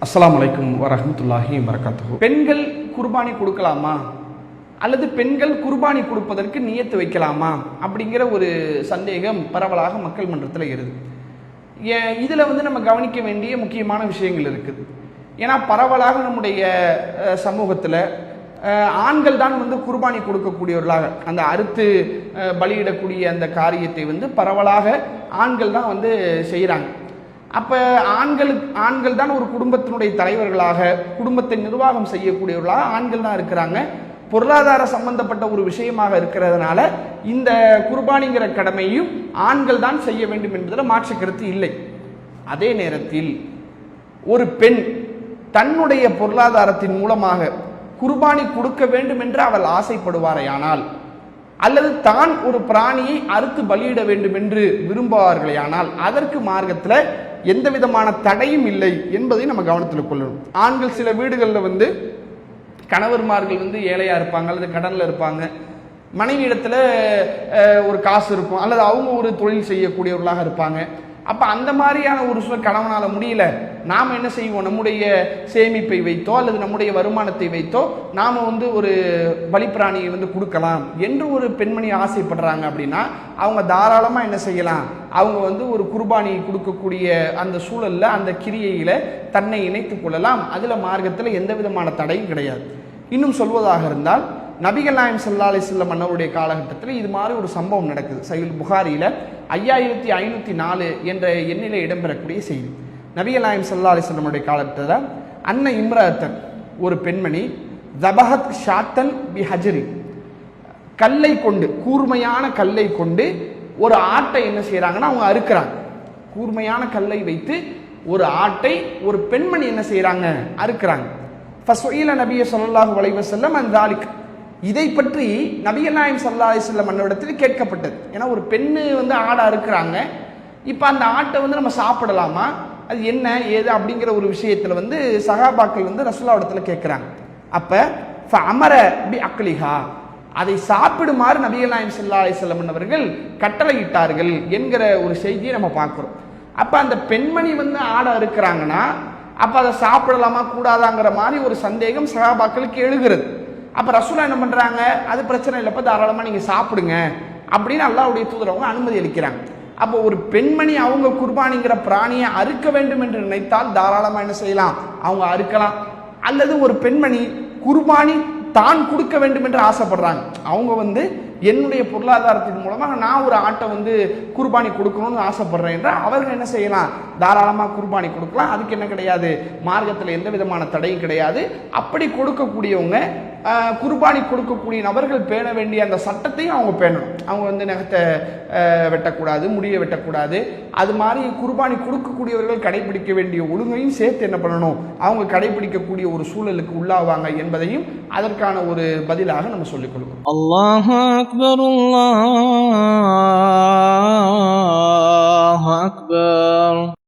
அஸ்ஸலாமு அலைக்கும் வரஹ்மத்துல்லாஹி வபரகாத்துஹு. பெண்கள் குர்பானி கொடுக்கலாமா அல்லது பெண்கள் குர்பானி கொடுப்பதற்கு நியத்து வைக்கலாமா அப்படிங்கிற ஒரு சந்தேகம் பரவலாக மக்கள் மன்றத்தில் இருக்குது. இதில் நம்ம கவனிக்க வேண்டிய முக்கியமான விஷயங்கள் இருக்குது. ஏன்னா பரவலாக நம்முடைய சமூகத்தில் ஆண்கள் தான் குர்பானி கொடுக்கக்கூடியவர்களாக அந்த அறுத்து பலியிடக்கூடிய அந்த காரியத்தை பரவலாக ஆண்கள் தான் செய்கிறாங்க. அப்போ ஆண்கள் தான் ஒரு குடும்பத்தினுடைய தலைவர்களாக குடும்பத்தை நிர்வாகம் செய்யக்கூடியவர்களாக ஆண்கள் தான் இருக்கிறாங்க. பொருளாதார சம்பந்தப்பட்ட ஒரு விஷயமாக இருக்கிறதுனால இந்த குர்பானிங்கிற கடமையும் ஆண்கள் தான் செய்ய வேண்டும் என்பதில் மாற்று கருத்து இல்லை. அதே நேரத்தில் ஒரு பெண் தன்னுடைய பொருளாதாரத்தின் மூலமாக குர்பானி கொடுக்க வேண்டும் என்று அவள் ஆசைப்படுவாரையானால் அல்லது தான் ஒரு பிராணியை அறுத்து பலியிட வேண்டும் என்று விரும்புவார்களேயானால் அதற்கு மார்க்கத்தில் எந்த விதமான தடையும் இல்லை என்பதை நம்ம கவனத்தில் கொள்ளணும். ஆண்கள் சில வீடுகளில் கணவர்மார்கள் ஏழையா இருப்பாங்க அல்லது கடனில் இருப்பாங்க. மனைவி இடத்துல ஒரு காசு இருக்கும் அல்லது அவங்க ஒரு தொழில் செய்யக்கூடியவர்களாக இருப்பாங்க. அப்போ அந்த மாதிரியான ஒரு சூழல் கணவனால் முடியல, நாம் என்ன செய்வோம், நம்முடைய சேமிப்பை வைத்தோ அல்லது நம்முடைய வருமானத்தை வைத்தோ நாம் ஒரு பலிப்பிராணியை கொடுக்கலாம் என்று ஒரு பெண்மணி ஆசைப்படுறாங்க அப்படின்னா அவங்க தாராளமாக என்ன செய்யலாம், அவங்க ஒரு குர்பானி கொடுக்கக்கூடிய அந்த சூழலில் அந்த கிரியையில் தன்னை இணைத்து கொள்ளலாம். அதில் மார்க்கத்தில் எந்த விதமான தடையும் கிடையாது. இன்னும் சொல்வதாக இருந்தால் நபிகள் நாயகம் ஸல்லல்லாஹு அலைஹி வஸல்லம் அன்னவருடைய காலகட்டத்தில் இது மாதிரி ஒரு சம்பவம் நடக்குது. சஹீஹ் புகாரியில் 5504 என்ற எண்ணிலே இடம்பெறக்கூடிய செய்தி. நபிகள் நாயகம் ஸல்லல்லாஹு அலைஹி வஸல்லமுடைய காலகட்டத்தில் அன்ன இம்ரஅத்தன் ஒரு பெண்மணி ஜபஹத் ஷாத்தன் பி ஹஜ்ரி கல்லை கொண்டு கூர்மையான கல்லை கொண்டு ஒரு ஆட்டை என்ன செய்கிறாங்கன்னா அவங்க அறுக்கிறாங்க. கூர்மையான கல்லை வைத்து ஒரு ஆட்டை ஒரு பெண்மணி என்ன செய்கிறாங்க, அறுக்கிறாங்க. ஃபஸ்இல நபிய ஸல்லல்லாஹு அலைஹி வஸல்லம் அன் தாலிக், இதை பற்றி நபிகள் நாயகம் ஸல்லல்லாஹு அலைஹி வஸல்லம் அன்னவரிடத்தில் கேட்கப்பட்டது. ஏன்னா ஒரு பெண்ணு ஆடை அறுக்கிறாங்க, இப்போ அந்த ஆட்டை நம்ம சாப்பிடலாமா, அது என்ன ஏது அப்படிங்கிற ஒரு விஷயத்தில் சஹாபாக்கள் ரசூலுல்லாஹ்விடத்தில் கேட்குறாங்க. அப்போ ஃபஅமர பி அக்லிஹா, அதை சாப்பிடுமாறு நபிகள் நாயகம் ஸல்லல்லாஹு அலைஹி வஸல்லம் அவர்கள் கட்டளையிட்டார்கள் என்கிற ஒரு செய்தியை நம்ம பார்க்குறோம். அப்போ அந்த பெண்மணி ஆடை அறுக்கிறாங்கன்னா அப்போ அதை சாப்பிடலாமா கூடாதாங்கிற மாதிரி ஒரு சந்தேகம் சஹாபாக்களுக்கு எழுகிறது. அப்போ ரசூலா என்ன பண்ணுறாங்க, அது பிரச்சனை இல்லைப்பா, தாராளமாக நீங்கள் சாப்பிடுங்க அப்படின்னு அல்லாஹ்வுடைய தூதர் அவங்க அனுமதி அளிக்கிறாங்க. அப்போ ஒரு பெண்மணி அவங்க குர்பானிங்கிற பிராணியை அறுக்க வேண்டும் என்று நினைத்தால் தாராளமாக என்ன செய்யலாம், அவங்க அறுக்கலாம். அல்லது ஒரு பெண்மணி குர்பானி தான் கொடுக்க வேண்டும் என்று ஆசைப்படுறாங்க, அவங்க என்னுடைய பொருளாதாரத்தின் மூலமாக நான் ஒரு ஆட்டை குர்பானி கொடுக்கணும்னு ஆசைப்படுறேன் என்றால் அவர்கள் என்ன செய்யலாம், தாராளமாக குர்பானி கொடுக்கலாம். அதுக்கு என்ன கிடையாது, மார்க்கத்தில் எந்த விதமான தடையும் கிடையாது. அப்படி கொடுக்கக்கூடியவங்க குர்பானி கொடுக்கக்கூடிய நபர்கள் பேண வேண்டிய அந்த சட்டத்தையும் அவங்க பேணணும். அவங்க நகத்தை வெட்டக்கூடாது, முடியை வெட்டக்கூடாது. அது மாதிரி குர்பானி கொடுக்கக்கூடியவர்கள் கடைபிடிக்க வேண்டிய ஒழுங்கையும் சேர்த்து என்ன பண்ணணும், அவங்க கடைபிடிக்கக்கூடிய ஒரு சூழலுக்கு உள்ளாவாங்க என்பதையும் அதற்கான ஒரு பதிலாக நம்ம சொல்லிக் கொடுக்கணும். அல்லாஹு அக்பர், அல்லாஹு அக்பர்.